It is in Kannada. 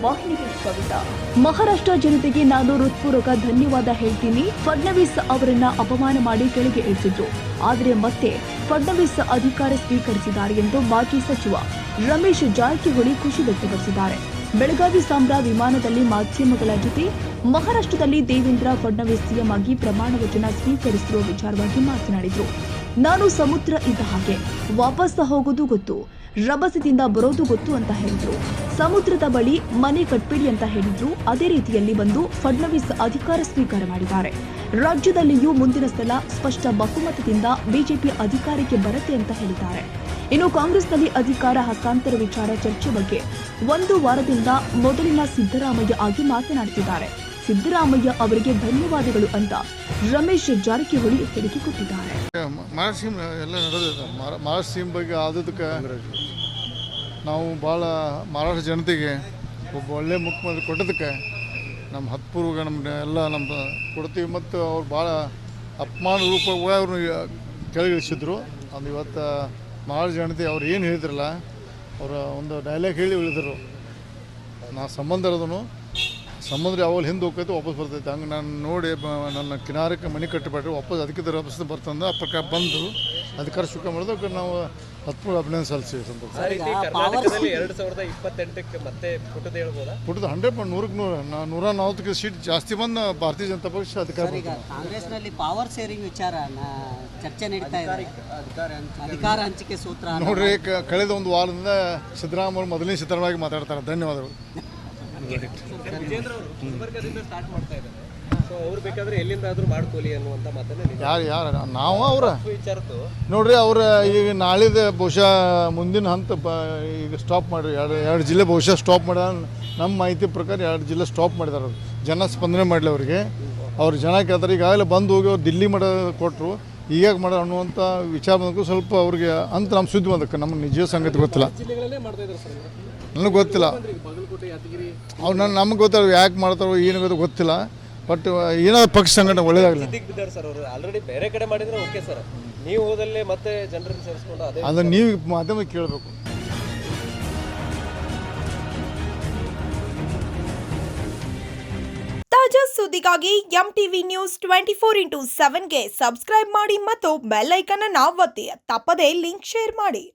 ವಾಹಿನಿಗೆ ಸ್ವಾಗತ. ಮಹಾರಾಷ್ಟ್ರ ಜನತೆಗೆ ನಾನು ಹೃತ್ಪೂರ್ವಕ ಧನ್ಯವಾದ ಹೇಳ್ತೀನಿ. ಫಡ್ನವೀಸ್ ಅವರನ್ನ ಅಪಮಾನ ಮಾಡಿ ಕೆಳಗೆ ಇಳಿಸಿದ್ರು, ಆದರೆ ಮತ್ತೆ ಫಡ್ನವೀಸ್ ಅಧಿಕಾರ ಸ್ವೀಕರಿಸಿದ್ದಾರೆ ಎಂದು ಮಾಜಿ ಸಚಿವ ರಮೇಶ್ ಜಾರಕಿಹೊಳಿ ಖುಷಿ ವ್ಯಕ್ತಪಡಿಸಿದ್ದಾರೆ. ಬೆಳಗಾವಿ ಸಾಂಬ್ರಾ ವಿಮಾನದಲ್ಲಿ ಮಾಧ್ಯಮಗಳ ಜೊತೆ ಮಹಾರಾಷ್ಟ್ರದಲ್ಲಿ ದೇವೇಂದ್ರ ಫಡ್ನವೀಸ್ ಸಿಎಂ ಆಗಿ ಪ್ರಮಾಣ ವಚನ ಸ್ವೀಕರಿಸಿರುವ ವಿಚಾರವಾಗಿ ಮಾತನಾಡಿದರು. ನಾನು ಸಮುದ್ರ ಇದ್ದ ಹಾಗೆ, ವಾಪಸ್ ಹೋಗೋದು ಗೊತ್ತು, ರಭಸದಿಂದ ಬರೋದು ಗೊತ್ತು ಅಂತ ಹೇಳಿದ್ರು. ಸಮುದ್ರದ ಬಳಿ ಮನೆ ಕಟ್ಬೇಡಿ ಅಂತ ಹೇಳಿದ್ರು. ಅದೇ ರೀತಿಯಲ್ಲಿ ಬಂದು ಫಡ್ನವೀಸ್ ಅಧಿಕಾರ ಸ್ವೀಕಾರ ಮಾಡಿದ್ದಾರೆ. ರಾಜ್ಯದಲ್ಲಿಯೂ ಮುಂದಿನ ಸಲ ಸ್ಪಷ್ಟ ಬಹುಮತದಿಂದ ಬಿಜೆಪಿ ಅಧಿಕಾರಕ್ಕೆ ಬರುತ್ತೆ ಅಂತ ಹೇಳಿದ್ದಾರೆ. ಇನ್ನು ಕಾಂಗ್ರೆಸ್ನಲ್ಲಿ ಅಧಿಕಾರ ಹಸ್ತಾಂತರ ವಿಚಾರ ಚರ್ಚೆ ಬಗ್ಗೆ ಒಂದು ವಾರದಿಂದ ಮೊದಲಿನ ಸಿದ್ದರಾಮಯ್ಯ ಆಗಿ ಮಾತನಾಡುತ್ತಿದ್ದಾರೆ. ಸಿದ್ದರಾಮಯ್ಯ ಅವರಿಗೆ ಧನ್ಯವಾದಗಳು ಅಂತ ರಮೇಶ್ ಜಾರಕಿಹೊಳಿ ಹೇಳಿಕೆ ಕೊಟ್ಟಿದ್ದಾರೆ. ಮಹಾರಾಷ್ಟ್ರ ಎಲ್ಲ ನಡೆದಿದೆ. ಮಹಾರಾಷ್ಟ್ರ ಸಿಎಂ ಬಗ್ಗೆ ಆದದಕ್ಕೆ ನಾವು ಭಾಳ ಮಹಾರಾಷ್ಟ್ರ ಜನತೆಗೆ ಒಬ್ಬ ಒಳ್ಳೆಯ ಮುಖ್ಯಮಂತ್ರಿ ಕೊಟ್ಟದಕ್ಕೆ ನಮ್ಮ ಹತ್ಪೂರ್ವ ನಮ್ಮ ಕೊಡ್ತೀವಿ. ಮತ್ತು ಅವ್ರು ಭಾಳ ಅಪಮಾನ ರೂಪವಾಗಿ ಅವ್ರನ್ನ ಕೆಳಗಿಳಿಸಿದ್ರು. ಅದು ಇವತ್ತು ಮಹಾರಾಷ್ಟ್ರ ಜನತೆ ಅವ್ರು ಏನು ಹೇಳಿದ್ರಲ್ಲ, ಅವರ ಒಂದು ಡೈಲಾಗ್ ಹೇಳಿ ಉಳಿದರು, ನಾ ಸಂಬಂಧ ಇರೋದನು ಸಮುದ್ರ ಯಾವಾಗ ಹಿಂದೆ ಹೋಗ್ತೈತೆ ವಾಪಸ್ ಬರ್ತೈತೆ. ಹಂಗೆ ನಾನು ನೋಡಿ ನನ್ನ ಕಿನಾರಕ್ಕೆ ಮನೆ ಕಟ್ಟಿಬಿಟ್ರೆ ವಾಪಸ್ ಅದಕ್ಕೆ ವಾಪಸ್ ಬರ್ತಂದು ಆ ಪ್ರಕಾರ ಬಂದು ಅಧಿಕಾರ ಸ್ವೀಕಾರ ಮಾಡೋದಕ್ಕೆ ನಾವು ಹತ್ತು ಅಭಿನಂದನೆ ಸಲ್ಲಿಸಿ ಸಂತೋಷ. ಕರ್ನಾಟಕದಲ್ಲಿ 2028ಕ್ಕೆ ಮತ್ತೆ ಪುಟದ 100% ಸೀಟ್ ಜಾಸ್ತಿ ಬಂದು ಭಾರತೀಯ ಜನತಾ ಪಕ್ಷ ಅಧಿಕಾರ. ಕಾಂಗ್ರೆಸ್ನಲ್ಲಿ ಪವರ್ ಶೇರಿಂಗ್ ವಿಚಾರ ಚರ್ಚೆ ನಡೀತಾ ಇದೆ. ಅಧಿಕಾರ ಹಂಚಿಕೆ ಸೂತ್ರ ನೋಡ್ರಿ, ಕಳೆದ ಒಂದು ವಾರದಿಂದ ಸಿದ್ದರಾಮಯ್ಯ ಅವರು ಮೊದಲನೇ ಸಿದ್ದರಾಮಯ್ಯ ಮಾತಾಡ್ತಾರೆ. ಧನ್ಯವಾದಗಳು. ವಿಜೇಂದ್ರ ಅವರು ಗುಲ್ಬರ್ಗದಿಂದ ಸ್ಟಾರ್ಟ್ ಮಾಡ್ತಾ ಇದ್ದಾರೆ. ಸೊ ಅವ್ರು ಬೇಕಾದ್ರೆ ಎಲ್ಲಿಂದಾದ್ರೂ ಮಾಡ್ಕೊಳ್ಳಿ ಅನ್ನುವಂಥ ಮಾತನ್ನ ಯಾರು ನಾವು ಅವರ ವಿಚಾರದ್ದು ನೋಡ್ರಿ. ಅವ್ರ ಈಗ ನಾಳಿದ ಬಹುಶಃ ಮುಂದಿನ ಹಂತ ಈಗ ಸ್ಟಾಪ್ ಮಾಡಿ ಎರಡು ಜಿಲ್ಲೆ ಬಹುಶಃ ಸ್ಟಾಪ್ ಮಾಡ ನಮ್ಮ ಮಾಹಿತಿ ಪ್ರಕಾರ 2 ಜಿಲ್ಲೆ ಸ್ಟಾಪ್ ಮಾಡಿದ್ದಾರೆ. ಜನ ಸ್ಪಂದನೆ ಮಾಡಲಿ ಅವರಿಗೆ. ಅವ್ರು ಜನ ಕೇಳ್ತಾರೆ. ಈಗಾಗಲೇ ಬಂದು ಹೋಗಿ ಅವ್ರು ದಿಲ್ಲಿ ಮಾಡೋ ಕೊಟ್ಟರು, ಈಗ ಮಾಡೋ ಅನ್ನುವಂಥ ವಿಚಾರ ಬಂದಕ್ಕೂ ಸ್ವಲ್ಪ ಅವ್ರಿಗೆ ಅಂತ ನಮ್ಮ ಸುದ್ದಿ ಬಂದಕ್ಕೆ ನಮ್ಗೆ ನಿಜ ಸಂಗತಿ ಗೊತ್ತಿಲ್ಲ. ನನಗೆ ಗೊತ್ತಿಲ್ಲ. ಅವ್ರು ನಮ್ಗೆ ಗೊತ್ತಾಗ ಯಾಕೆ ಮಾಡ್ತಾರೋ ಏನು ಗೊತ್ತಿಲ್ಲ. ಬಟ್ ಏನಾದ್ರು ಪಕ್ಷ ಸಂಘಟನೆ ಒಳ್ಳೇದಾಗಲಿ. ಬಿದ್ದಾರೆ ಸರ್ ಅವರು ಆಲ್ರೆಡಿ ಬೇರೆ ಕಡೆ ಮಾಡಿದ್ರೆ ಓಕೆ ಸರ್. ನೀವು ಹೋದಲ್ಲೇ ಮತ್ತೆ ಜನರನ್ನು ಸೇರಿಸ್ಕೊಂಡು ಅದನ್ನು ನೀವು ಮಾಧ್ಯಮ ಕೇಳಬೇಕು. ತಾಜಾ ಸುದ್ದಿಗಾಗಿ MTV ನ್ಯೂಸ್ 24/7ಗೆ ಸಬ್ಸ್ಕ್ರೈಬ್ ಮಾಡಿ ಮತ್ತು ಬೆಲ್ ಐಕಾನ್ ಅನ್ನು ಒತ್ತಿ. ತಪ್ಪದೇ ಲಿಂಕ್ ಶೇರ್ ಮಾಡಿ.